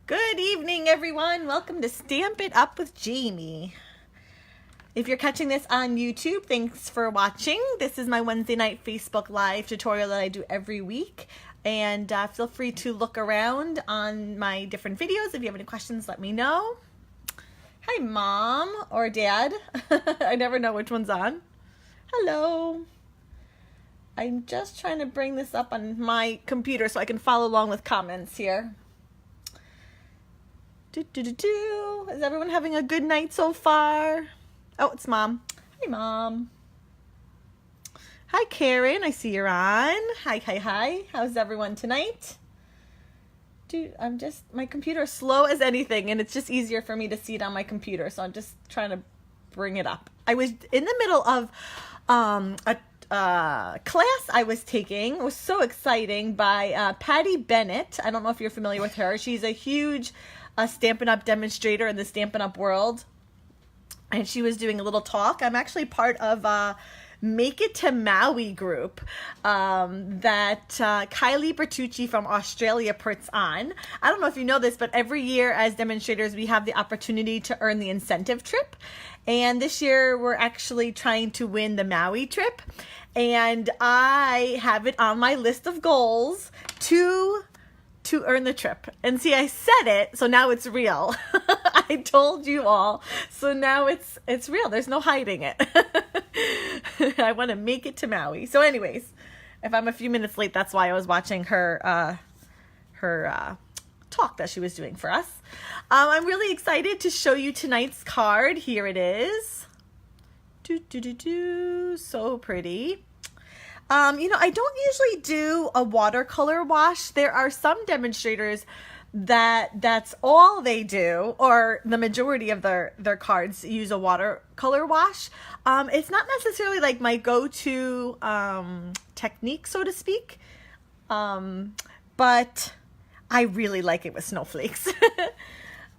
Good evening, everyone. Welcome to Stamp It Up with Jaimie. If you're catching this on YouTube, thanks for watching. This is my Wednesday night Facebook Live tutorial that I do every week. And feel free to look around on my different videos. If you have any questions, let me know. Hi, Mom or Dad. I never know which one's on. Hello. I'm just trying to bring this up on my computer so I can follow along with comments here. Is everyone having a good night so far? Oh, it's Mom. Hi, Mom. Hi, Karen. I see you're on. Hi. How's everyone tonight? Dude, my computer's slow as anything, and it's just easier for me to see it on my computer, so I'm just trying to bring it up. I was in the middle of a class I was taking. It was so exciting, by Patty Bennett. I don't know if you're familiar with her. She's a huge Stampin' Up demonstrator in the Stampin' Up world, and she was doing a little talk. I'm actually part of Make It to Maui group that Kylie Bertucci from Australia puts on. I don't know if you know this, but every year as demonstrators we have the opportunity to earn the incentive trip, and this year we're actually trying to win the Maui trip, and I have it on my list of goals to earn the trip. And see, I said it, so now it's real. I told you all, so now it's real. There's no hiding it. I want to make it to Maui. So anyways, if I'm a few minutes late, that's why I was watching her talk that she was doing for us. I'm really excited to show you tonight's card. Here it is. So pretty. I don't usually do a watercolor wash. There are some demonstrators that's all they do, or the majority of their cards use a watercolor wash. It's not necessarily like my go-to technique, so to speak, but I really like it with snowflakes.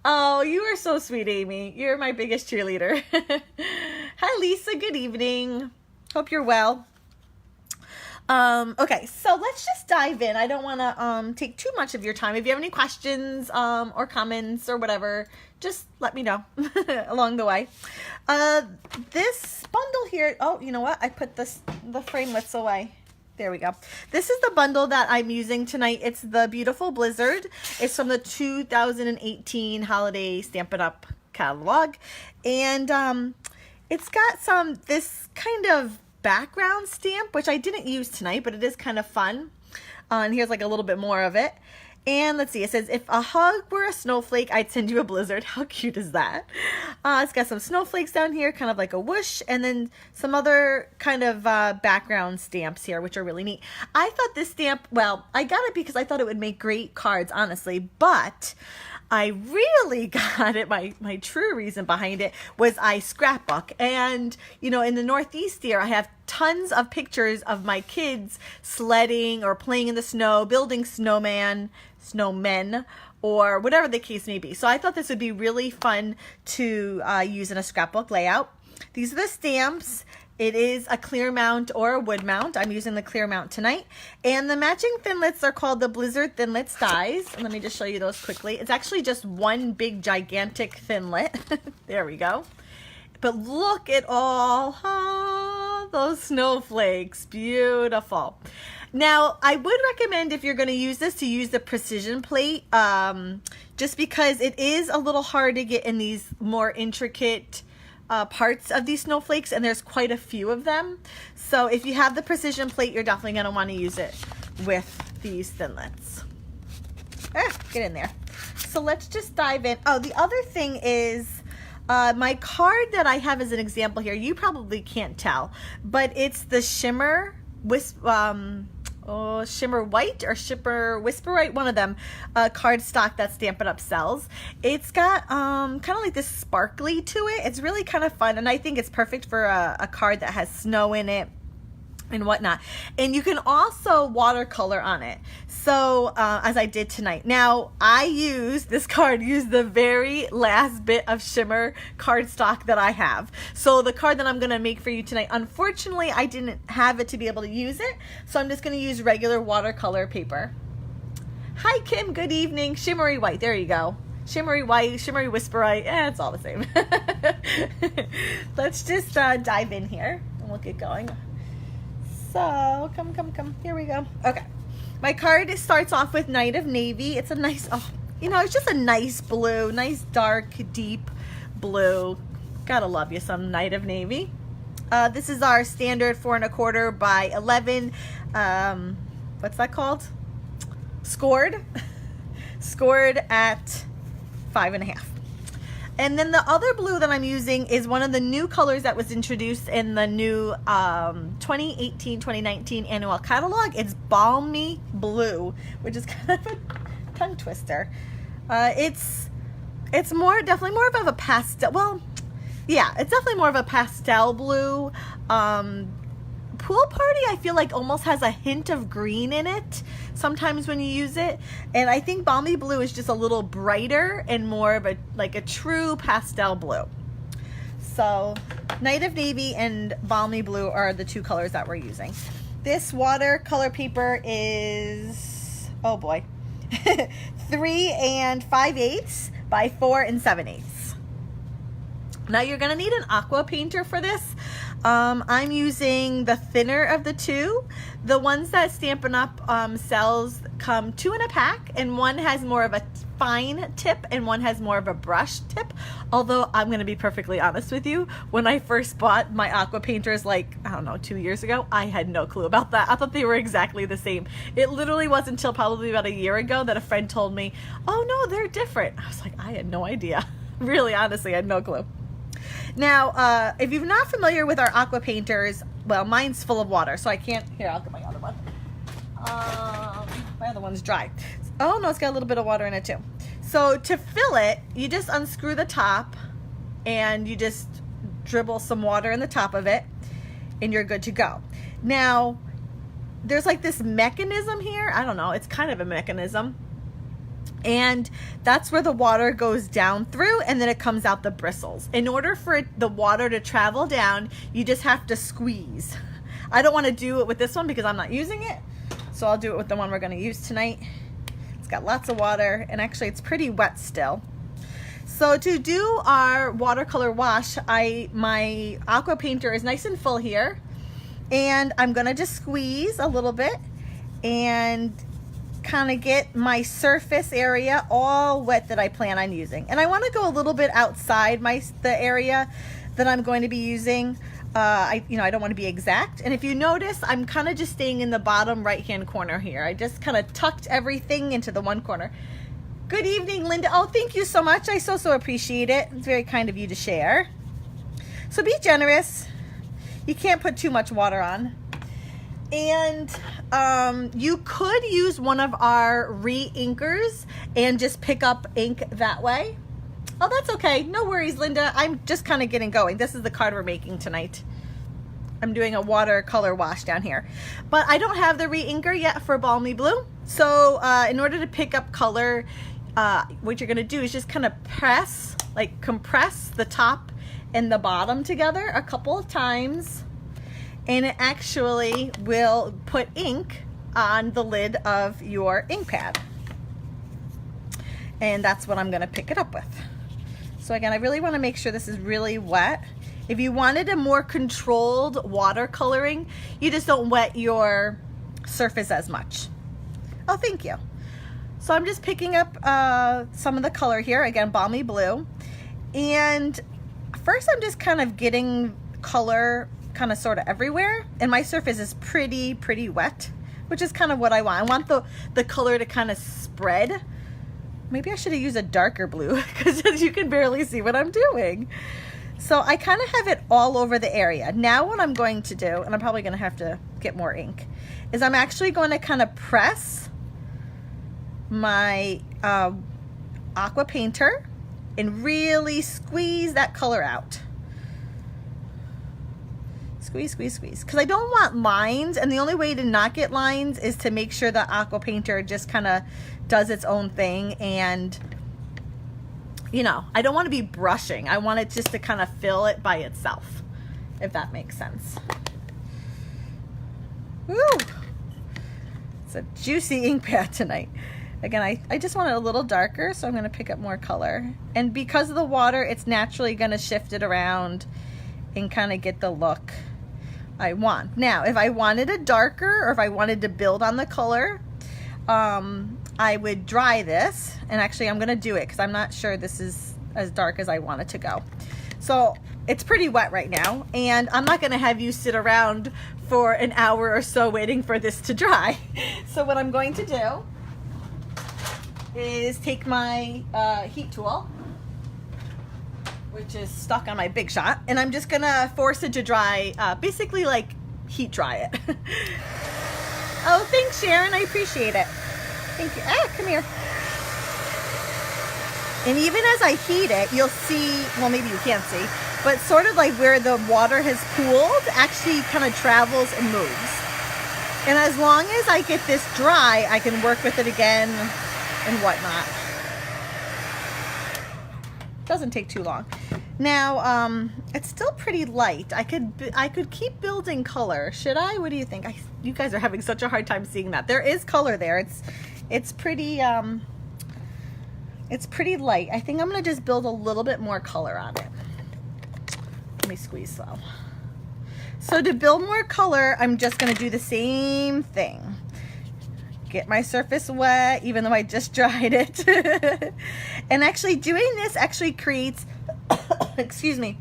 Oh, you are so sweet, Amy. You're my biggest cheerleader. Hi, Lisa. Good evening. Hope you're well. Okay, so let's just dive in. I don't want to take too much of your time. If you have any questions or comments or whatever, just let me know along the way. This bundle here, oh, you know what? I put the framelits away. There we go. This is the bundle that I'm using tonight. It's the Beautiful Blizzard. It's from the 2018 Holiday Stampin' Up catalog. And it's got this kind of background stamp, which I didn't use tonight, but it is kind of fun. And here's like a little bit more of it. And let's see, it says, if a hug were a snowflake, I'd send you a blizzard. How cute is that? It's got some snowflakes down here, kind of like a whoosh, and then some other kind of background stamps here, which are really neat. I thought this stamp, well, I got it because I thought it would make great cards, honestly, but I really got it, my true reason behind it was I scrapbook. And, in the Northeast here, I have tons of pictures of my kids sledding or playing in the snow, building snowmen, or whatever the case may be. So I thought this would be really fun to use in a scrapbook layout. These are the stamps. It is a clear mount or a wood mount. I'm using the clear mount tonight. And the matching thinlits are called the Blizzard Thinlits dies. And let me just show you those quickly. It's actually just one big gigantic thinlit. There we go. But look at all those snowflakes. Beautiful. Now, I would recommend, if you're going to use this, to use the precision plate, just because it is a little hard to get in these more intricate parts of these snowflakes, and there's quite a few of them. So if you have the precision plate, you're definitely going to want to use it with these thinlits. Get in there. So let's just dive in. Oh, the other thing is my card that I have as an example here, you probably can't tell, but it's the Shimmer Shimmer White or Shimmer Whisper White, one of them, card stock that Stampin' Up sells. It's got kind of like this sparkly to it. It's really kind of fun, and I think it's perfect for a card that has snow in it and whatnot. And you can also watercolor on it, so as I did tonight. Now, I used the very last bit of shimmer cardstock that I have. So the card that I'm going to make for you tonight, unfortunately, I didn't have it to be able to use it, so I'm just going to use regular watercolor paper. Hi, Kim. Good evening. Shimmery white. There you go. Shimmery white, shimmery whisperite. It's all the same. Let's just dive in here and we'll get going. So, come. Here we go. Okay. My card starts off with Night of Navy. It's a nice, it's just a nice blue, nice dark, deep blue. Gotta love you some Night of Navy. This is our standard 4 1/4 by 11. What's that called? Scored. Scored at 5 1/2. And then the other blue that I'm using is one of the new colors that was introduced in the new 2018-2019 annual catalog. It's Balmy Blue, which is kind of a tongue twister. It's definitely more of a pastel. Well, yeah, it's definitely more of a pastel blue. Pool Party, I feel like almost has a hint of green in it sometimes when you use it, and I think Balmy Blue is just a little brighter and more of a true pastel blue. So Night of Navy and Balmy Blue are the two colors that we're using. This watercolor paper is, oh boy, 3 5/8 by 4 7/8. Now you're gonna need an Aqua Painter for this. I'm using the thinner of the two. The ones that Stampin' Up sells come 2 in a pack, and one has more of a fine tip and one has more of a brush tip. Although I'm gonna be perfectly honest with you, when I first bought my Aqua Painters, like, I don't know, 2 years ago, I had no clue about that. I thought they were exactly the same. It literally wasn't until probably about a year ago that a friend told me, oh no, they're different. I was like, I had no idea. Really, honestly, I had no clue. Now, if you're not familiar with our Aqua Painters, well, mine's full of water, so I can't, here, I'll get my other one. My other one's dry. Oh no, it's got a little bit of water in it too. So to fill it, you just unscrew the top and you just dribble some water in the top of it and you're good to go. Now, there's like this mechanism here. I don't know, it's kind of a mechanism. And that's where the water goes down through, and then it comes out the bristles. In order for the water to travel down, you just have to squeeze. I don't want to do it with this one because I'm not using it, so I'll do it with the one we're going to use tonight. It's got lots of water, and actually it's pretty wet still. So to do our watercolor wash, my Aqua Painter is nice and full here, and I'm going to just squeeze a little bit and kind of get my surface area all wet that I plan on using. And I want to go a little bit outside the area that I'm going to be using. I don't want to be exact. And if you notice, I'm kind of just staying in the bottom right hand corner here. I just kind of tucked everything into the one corner. Good evening, Linda. Oh, thank you so much. I so appreciate it. It's very kind of you to share. So be generous. You can't put too much water on. And you could use one of our re-inkers and just pick up ink that way. Oh, that's okay. No worries, Linda. I'm just kind of getting going. This is the card we're making tonight. I'm doing a watercolor wash down here. But I don't have the re-inker yet for Balmy Blue. So in order to pick up color, what you're going to do is just kind of compress the top and the bottom together a couple of times. And it actually will put ink on the lid of your ink pad. And that's what I'm going to pick it up with. So again, I really want to make sure this is really wet. If you wanted a more controlled watercoloring, you just don't wet your surface as much. Oh, thank you. So I'm just picking up some of the color here. Again, Balmy Blue. And first I'm just kind of getting color kind of sort of everywhere, and my surface is pretty wet, which is kind of what I want. I want the color to kind of spread. Maybe I should have used a darker blue because you can barely see what I'm doing. So I kind of have it all over the area. Now what I'm going to do, and I'm probably going to have to get more ink, is I'm actually going to kind of press my Aqua Painter and really squeeze that color out. Squeeze, squeeze, squeeze. Because I don't want lines, and the only way to not get lines is to make sure the Aqua Painter just kind of does its own thing. And, I don't want to be brushing. I want it just to kind of fill it by itself, if that makes sense. Woo! It's a juicy ink pad tonight. Again, I just want it a little darker, so I'm going to pick up more color. And because of the water, it's naturally going to shift it around and kind of get the look I want. Now, if I wanted it darker, or if I wanted to build on the color, I would dry this. And actually, I'm going to do it because I'm not sure this is as dark as I want it to go. So it's pretty wet right now, and I'm not going to have you sit around for an hour or so waiting for this to dry. So what I'm going to do is take my heat tool, which is stuck on my Big Shot, and I'm just gonna force it to dry, basically like heat dry it. Oh, thanks, Sharon, I appreciate it. Thank you. Ah, come here. And even as I heat it, you'll see, well, maybe you can't see, but sort of like where the water has cooled actually kind of travels and moves. And as long as I get this dry, I can work with it again and whatnot. Doesn't take too long. Now, it's still pretty light. I could keep building color. Should I? What do you think? You guys are having such a hard time seeing that. There is color there. It's pretty light. I think I'm gonna just build a little bit more color on it. Let me squeeze slow. So to build more color, I'm just gonna do the same thing. Get my surface wet, even though I just dried it. And actually doing this actually creates, excuse me,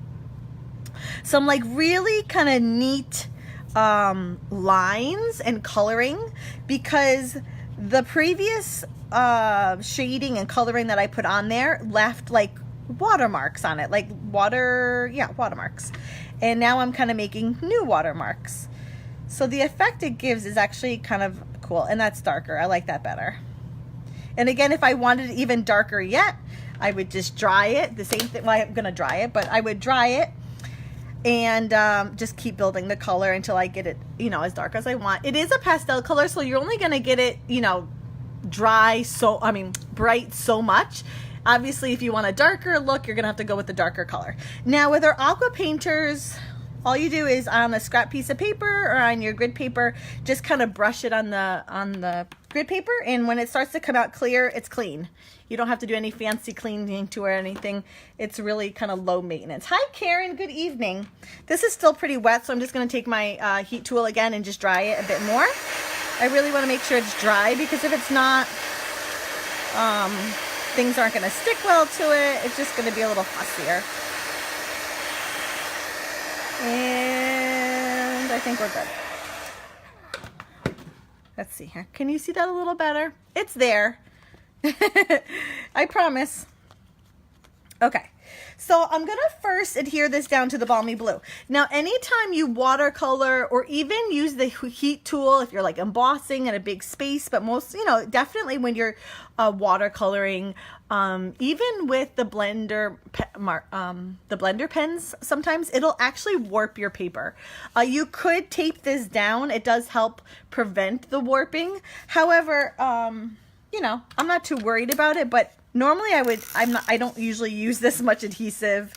some like really kind of neat lines and coloring, because the previous shading and coloring that I put on there left like watermarks on it, like watermarks. And now I'm kind of making new watermarks. So the effect it gives is actually kind of cool, and that's darker. I like that better. And again, if I wanted it even darker yet, I would just dry it. The same thing, well, I'm gonna dry it, but I would dry it and just keep building the color until I get it, you know, as dark as I want. It is a pastel color, so you're only gonna get it, you know, bright so much. Obviously, if you want a darker look, you're gonna have to go with the darker color. Now with our Aqua Painters, all you do is on a scrap piece of paper or on your grid paper, just kind of brush it on the grid paper, and when it starts to come out clear, it's clean. You don't have to do any fancy cleaning to it or anything. It's really kind of low maintenance. Hi Karen, good evening. This is still pretty wet, so I'm just gonna take my heat tool again and just dry it a bit more. I really wanna make sure it's dry, because if it's not, things aren't gonna stick well to it. It's just gonna be a little fussier. And I think we're good. Let's see here. Can you see that a little better? It's there. I promise. Okay. So I'm going to first adhere this down to the balmy blue. Now, anytime you watercolor or even use the heat tool, if you're like embossing in a big space, but most, you know, definitely when you're watercoloring, even with the blender pens, sometimes it'll actually warp your paper. You could tape this down. It does help prevent the warping. However, you know, I'm not too worried about it, but normally I don't usually use this much adhesive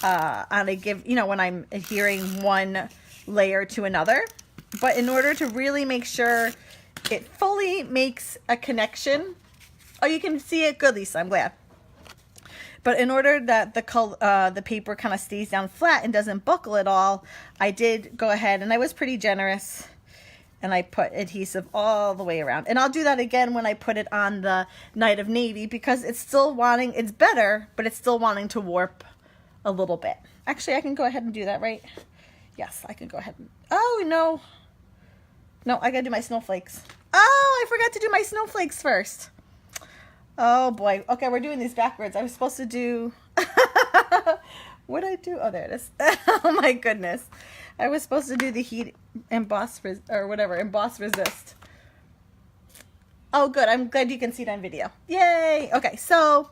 on a when I'm adhering one layer to another. But in order to really make sure it fully makes a connection, oh, you can see it good, Lisa, I'm glad. But in order that the paper kind of stays down flat and doesn't buckle at all, I did go ahead and I was pretty generous, and I put adhesive all the way around. And I'll do that again when I put it on the Night of Navy, because it's better, but it's still wanting to warp a little bit. Actually, I can go ahead and do that, right? Yes, I can go ahead. Oh, no. No, I gotta do my snowflakes. Oh, I forgot to do my snowflakes first. Oh boy. Okay, we're doing these backwards. I was supposed to do, what did I do? Oh, there it is. Oh my goodness. I was supposed to do the heat emboss resist. Oh, good. I'm glad you can see it on video. Yay. Okay, so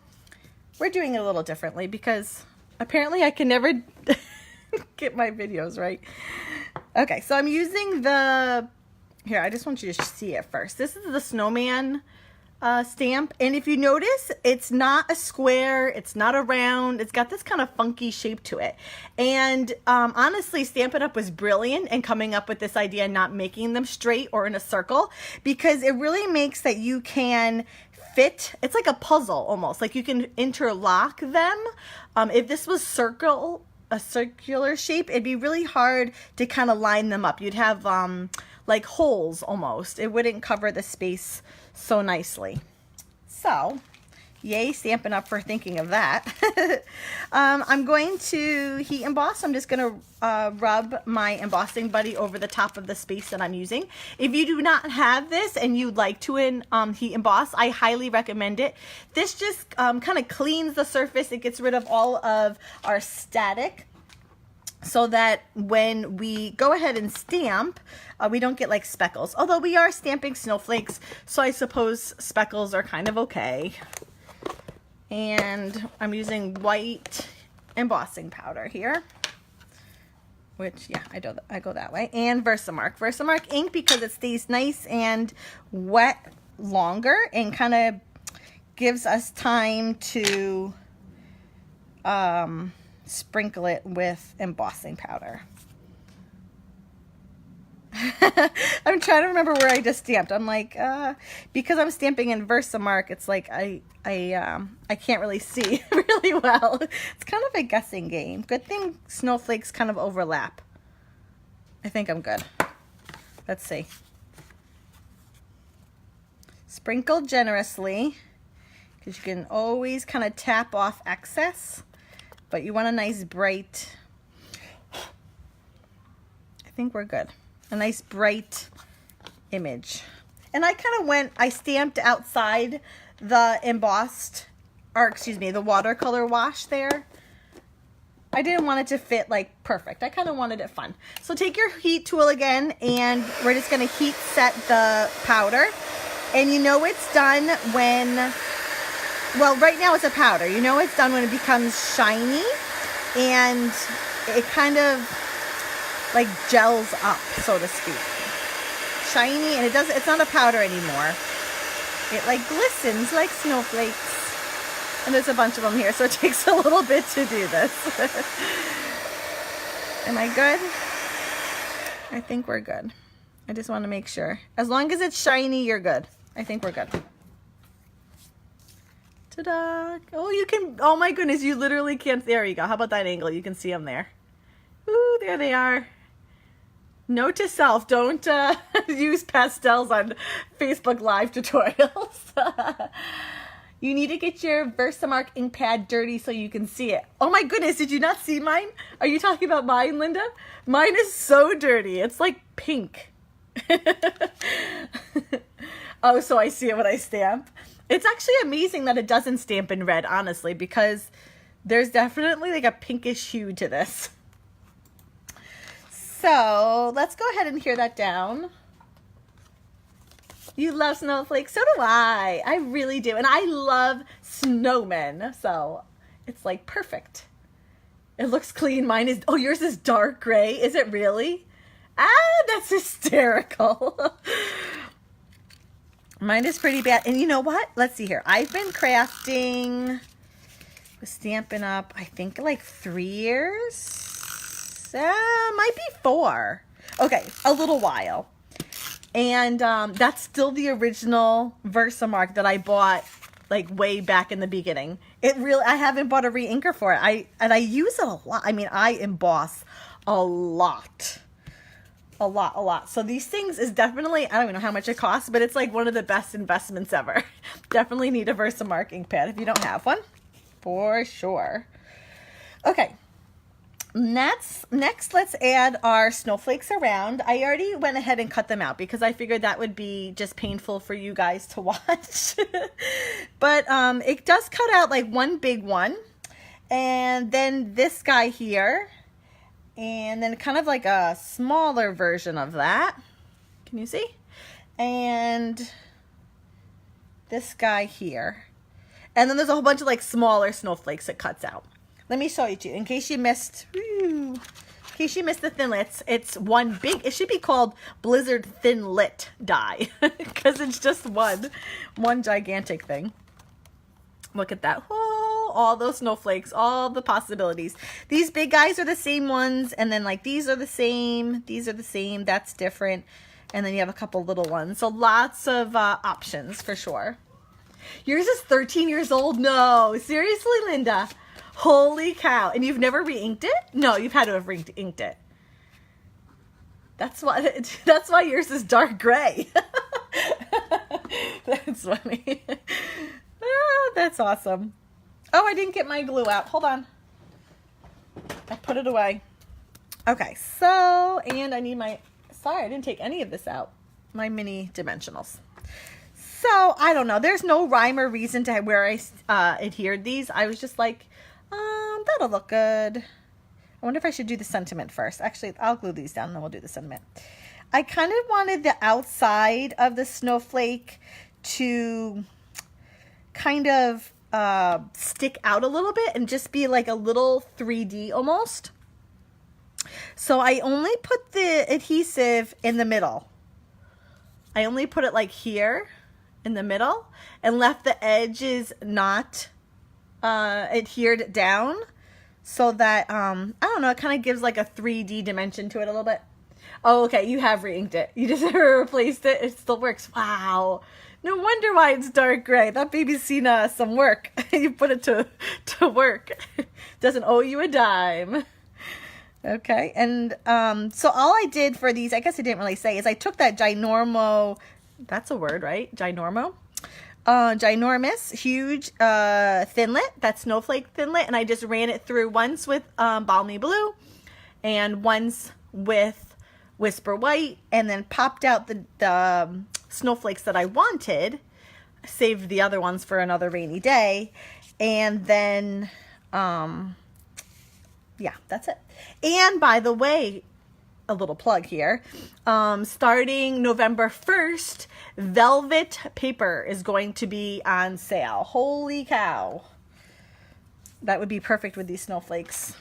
we're doing it a little differently, because apparently I can never get my videos right. Okay, so I'm using here, I just want you to see it first. This is the Snowman stamp, and if you notice, it's not a square, it's not a round, it's got this kind of funky shape to it. And honestly, Stampin' Up was brilliant in coming up with this idea, not making them straight or in a circle, because it really makes that you can fit. It's like a puzzle almost. Like you can interlock them. If this was a circular shape, it'd be really hard to kind of line them up. You'd have like holes almost. It wouldn't cover the space so nicely. So, yay Stampin' Up! For thinking of that. I'm going to heat emboss. I'm just going to rub my embossing buddy over the top of the space that I'm using. If you do not have this and you'd like to heat emboss, I highly recommend it. This just kind of cleans the surface. It gets rid of all of our static, so that when we go ahead and stamp, we don't get like speckles. Although we are stamping snowflakes, so I suppose speckles are kind of okay. And I'm using white embossing powder here, which, yeah, I go that way. And Versamark. Versamark ink, because it stays nice and wet longer and kind of gives us time to sprinkle it with embossing powder. I'm trying to remember where I just stamped. I'm like, because I'm stamping in Versamark, it's like I can't really see really well. It's kind of a guessing game. Good thing snowflakes kind of overlap. I think I'm good. Let's see. Sprinkle generously, because you can always kind of tap off excess, but you want a nice bright, I think we're good. A nice bright image. And I kind of I stamped outside the embossed, or excuse me, the watercolor wash there. I didn't want it to fit like perfect. I kind of wanted it fun. So take your heat tool again, and we're just going to heat set the powder. And you know it's done when, well, right now it's a powder. You know it's done when it becomes shiny and it kind of like gels up, so to speak. Shiny, and it's not a powder anymore. It like glistens like snowflakes. And there's a bunch of them here, so it takes a little bit to do this. Am I good? I think we're good. I just want to make sure. As long as it's shiny, you're good. I think we're good. Ta-da! Oh, you can, oh my goodness, you literally can't, there you go. How about that angle? You can see them there. Ooh, there they are. Note to self, don't use pastels on Facebook Live tutorials. You need to get your Versamark ink pad dirty so you can see it. Oh my goodness, did you not see mine? Are you talking about mine, Linda? Mine is so dirty. It's like pink. Oh, so I see it when I stamp. It's actually amazing that it doesn't stamp in red, honestly, because there's definitely like a pinkish hue to this. So let's go ahead and hear that down. You love snowflakes, so do I. I really do. And I love snowmen, so it's like perfect. It looks clean. Mine is, oh, yours is dark gray. Is it really? Ah, that's hysterical. Mine is pretty bad. And you know what? Let's see here. I've been crafting with Stampin' Up, I think like 3 years. Might be 4. Okay, a little while. And that's still the original Versamark that I bought like way back in the beginning. It really, I haven't bought a re-inker for it. And I use it a lot. I mean, I emboss a lot. A lot. So these things is definitely, I don't even know how much it costs, but it's like one of the best investments ever. Definitely need a Versamark ink pad if you don't have one. For sure. Okay. Next, let's add our snowflakes around. I already went ahead and cut them out because I figured that would be just painful for you guys to watch. But it does cut out like one big one, and then this guy here, and then kind of like a smaller version of that. Can you see? And this guy here. And then there's a whole bunch of like smaller snowflakes it cuts out. Let me show you two in case you missed. In case you missed the thinlits, it's one big. It should be called Blizzard Thinlit die because it's just one gigantic thing. Look at that! Oh, all those snowflakes, all the possibilities. These big guys are the same ones, and then like these are the same. These are the same. That's different, and then you have a couple little ones. So lots of options for sure. Yours is 13 years old? No, seriously, Linda? Holy cow. And you've never re-inked it? No, you've had to have re-inked it. That's why yours is dark gray. That's funny. Oh, that's awesome. Oh, I didn't get my glue out. Hold on. I put it away. Okay, so, and I need my, sorry, I didn't take any of this out. My mini dimensionals. So, I don't know. There's no rhyme or reason to where I adhered these. I was just like, that'll look good. I wonder if I should do the sentiment first. Actually, I'll glue these down and then we'll do the sentiment. I kind of wanted the outside of the snowflake to kind of stick out a little bit and just be like a little 3D almost. So I only put the adhesive in the middle. I only put it like here in the middle and left the edges not adhered down so that, I don't know, it kind of gives like a 3D dimension to it a little bit. Oh, okay, you have re-inked it. You just replaced it. It still works. Wow. No wonder why it's dark gray. That baby's seen some work. You put it to work. Doesn't owe you a dime. Okay, and so all I did for these, I guess I didn't really say, is I took that ginormo, that's a word, right? Ginormo? Ginormous, huge thinlet, that snowflake thinlet, and I just ran it through once with Balmy Blue and once with Whisper White, and then popped out the snowflakes that I wanted, saved the other ones for another rainy day, and then, yeah, that's it. And by the way, a little plug here, starting November 1st, velvet paper is going to be on sale. Holy cow. That would be perfect with these snowflakes.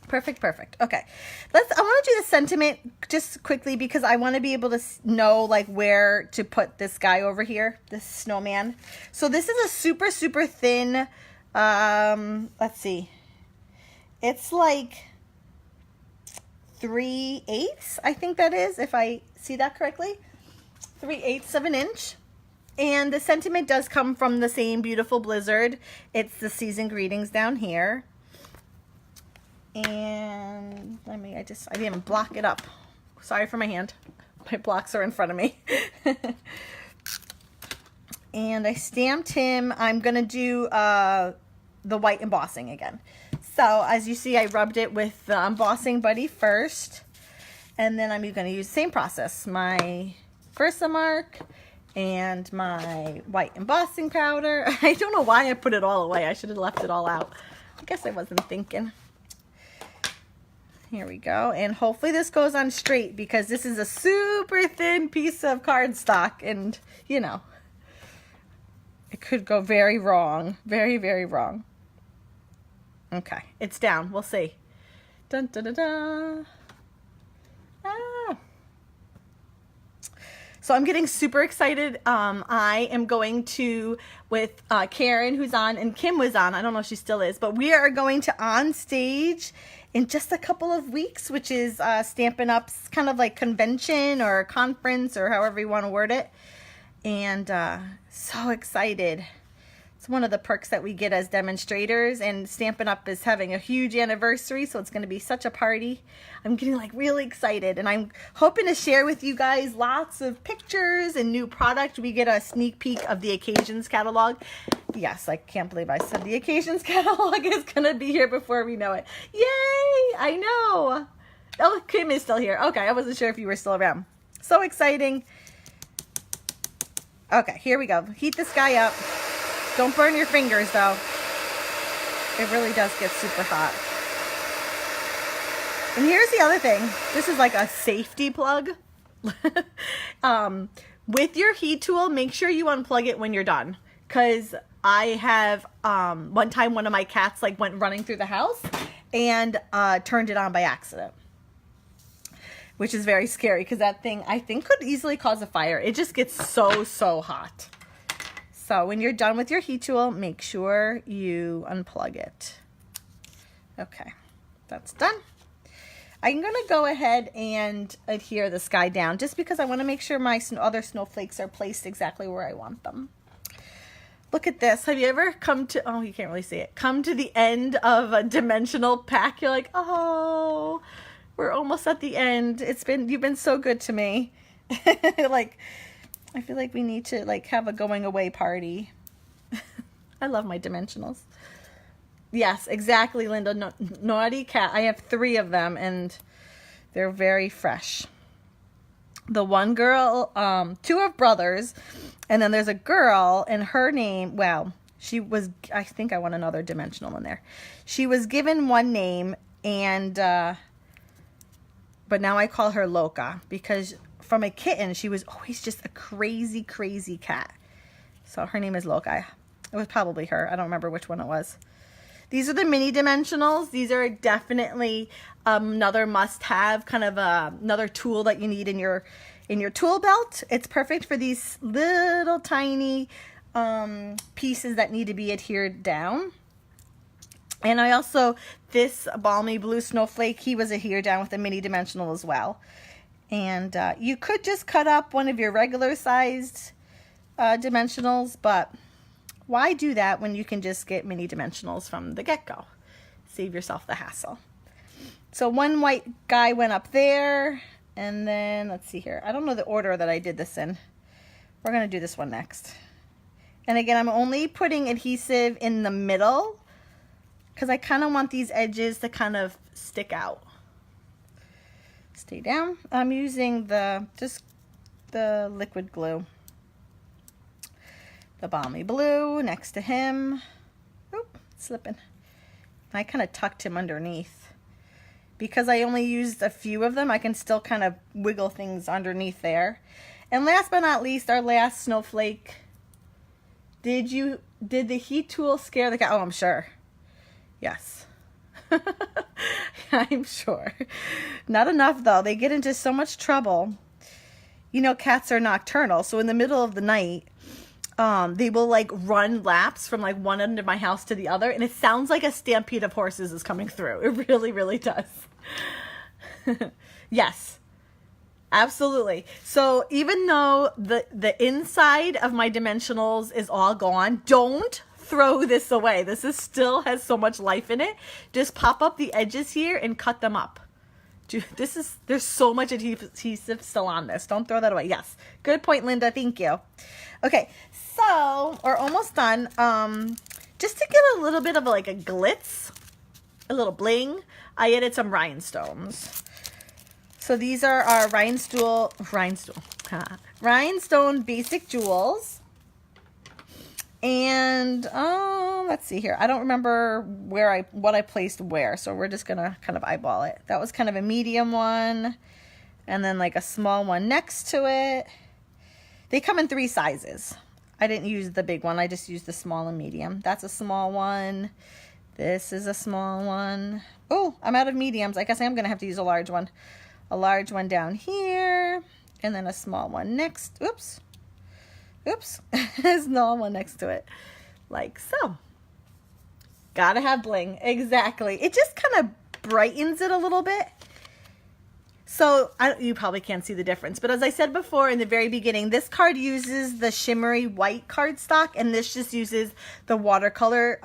Perfect, perfect. Okay, I want to do the sentiment just quickly because I want to be able to know like where to put this guy over here, this snowman. So this is a super, super thin, let's see. It's like 3/8, I think that is, if I see that correctly. 3/8 of an inch. And the sentiment does come from the same beautiful blizzard. It's the season greetings down here. And I didn't block it up. Sorry for my hand. My blocks are in front of me. And I stamped him. I'm going to do the white embossing again. So as you see, I rubbed it with the embossing buddy first. And then I'm going to use the same process. My Versamark and my white embossing powder. I don't know why I put it all away. I should have left it all out. I guess I wasn't thinking. Here we go. And hopefully this goes on straight because this is a super thin piece of cardstock. And, you know, it could go very wrong. Very, very wrong. Okay, it's down. We'll see. Dun, dun, dun, dun. Ah. So I'm getting super excited. I am going to, with Karen, who's on, and Kim was on. I don't know if she still is, but we are going to on stage in just a couple of weeks, which is Stampin' Up's kind of like convention or conference or however you want to word it. And so excited. It's one of the perks that we get as demonstrators, and Stampin' Up is having a huge anniversary, so it's going to be such a party. I'm getting like really excited, and I'm hoping to share with you guys lots of pictures and new product. We get a sneak peek of the Occasions catalog. Yes, I can't believe I said the Occasions catalog is going to be here before we know it. Yay! I know. Oh, Kim is still here. Okay, I wasn't sure if you were still around. So exciting. Okay, here we go. Heat this guy up. Don't burn your fingers, though. It really does get super hot. And here's the other thing. This is like a safety plug. With your heat tool, make sure you unplug it when you're done. Because I have, one time one of my cats like went running through the house and turned it on by accident. Which is very scary because that thing, I think, could easily cause a fire. It just gets so, so hot. So when you're done with your heat tool, make sure you unplug it. Okay, that's done. I'm going to go ahead and adhere this guy down just because I want to make sure my other snowflakes are placed exactly where I want them. Look at this. Have you ever come to, oh, you can't really see it, come to the end of a dimensional pack? You're like, oh, we're almost at the end. You've been so good to me. Like, I feel like we need to like have a going away party. I love my dimensionals. Yes, exactly, Linda. No, naughty cat. I have 3 of them and they're very fresh. The one girl, 2 are brothers, and then there's a girl, and her name, well, she was, I think I want another dimensional in there. She was given one name, and, but now I call her Loca, because from a kitten, she was always just a crazy, crazy cat. So her name is Loca. It was probably her. I don't remember which one it was. These are the mini dimensionals. These are definitely another must-have, kind of another tool that you need in your tool belt. It's perfect for these little tiny pieces that need to be adhered down. And I also, this Balmy Blue Snowflake, he was adhered down with a mini dimensional as well. And you could just cut up one of your regular sized dimensionals, but why do that when you can just get mini dimensionals from the get-go? Save yourself the hassle. So one white guy went up there, and then let's see here. I don't know the order that I did this in. We're going to do this one next. And again, I'm only putting adhesive in the middle because I kind of want these edges to kind of stick out. Stay down. I'm using just the liquid glue. The Balmy Blue next to him. Oop, slipping. I kind of tucked him underneath. Because I only used a few of them, I can still kind of wiggle things underneath there. And last but not least, our last snowflake. Did the heat tool scare the cat? Oh, I'm sure. Yes. I'm sure. Not enough though. They get into so much trouble. You know, cats are nocturnal, so in the middle of the night, they will like run laps from like one end of my house to the other, and it sounds like a stampede of horses is coming through. It really, really does. Yes, absolutely. So even though the inside of my dimensionals is all gone, don't throw this away. This is still has so much life in it. Just pop up the edges here and cut them up. There's so much adhesive still on this. Don't throw that away. Yes, good point, Linda. Thank you. Okay, so we're almost done. Just to get a little bit of like a glitz, a little bling, I added some rhinestones. So these are our rhinestone basic jewels. And let's see here. I don't remember what I placed where, so we're just gonna kind of eyeball it. That was kind of a medium one, and then like a small one next to it. They come in 3 sizes. I didn't use the big one. I just used the small and medium. That's a small one. This is a small one. Oh, I'm out of mediums. I guess I am gonna have to use a large one. A large one down here, and then a small one next. Oops. Oops, a small one next to it, like so. Gotta have bling, exactly. It just kind of brightens it a little bit. So you probably can't see the difference, but as I said before in the very beginning, this card uses the shimmery white cardstock, and this just uses the watercolor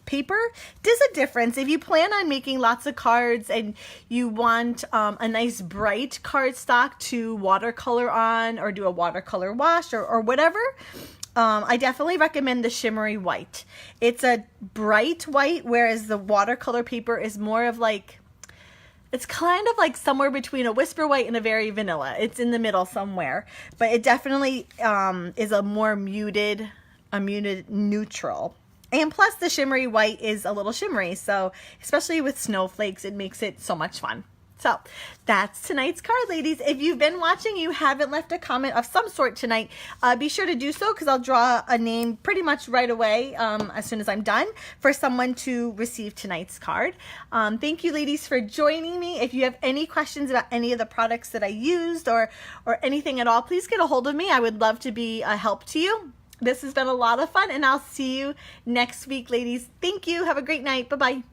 paper. There's a difference. If you plan on making lots of cards and you want a nice bright cardstock to watercolor on, or do a watercolor wash or whatever, I definitely recommend the shimmery white. It's a bright white, whereas the watercolor paper is more of like, it's kind of like somewhere between a whisper white and a very vanilla. It's in the middle somewhere, but it definitely is a more muted neutral. And plus the shimmery white is a little shimmery, so especially with snowflakes, it makes it so much fun. So that's tonight's card, ladies. If you've been watching, you haven't left a comment of some sort tonight, be sure to do so, because I'll draw a name pretty much right away as soon as I'm done for someone to receive tonight's card. Thank you, ladies, for joining me. If you have any questions about any of the products that I used or anything at all, please get a hold of me. I would love to be a help to you. This has been a lot of fun, and I'll see you next week, ladies. Thank you. Have a great night. Bye-bye.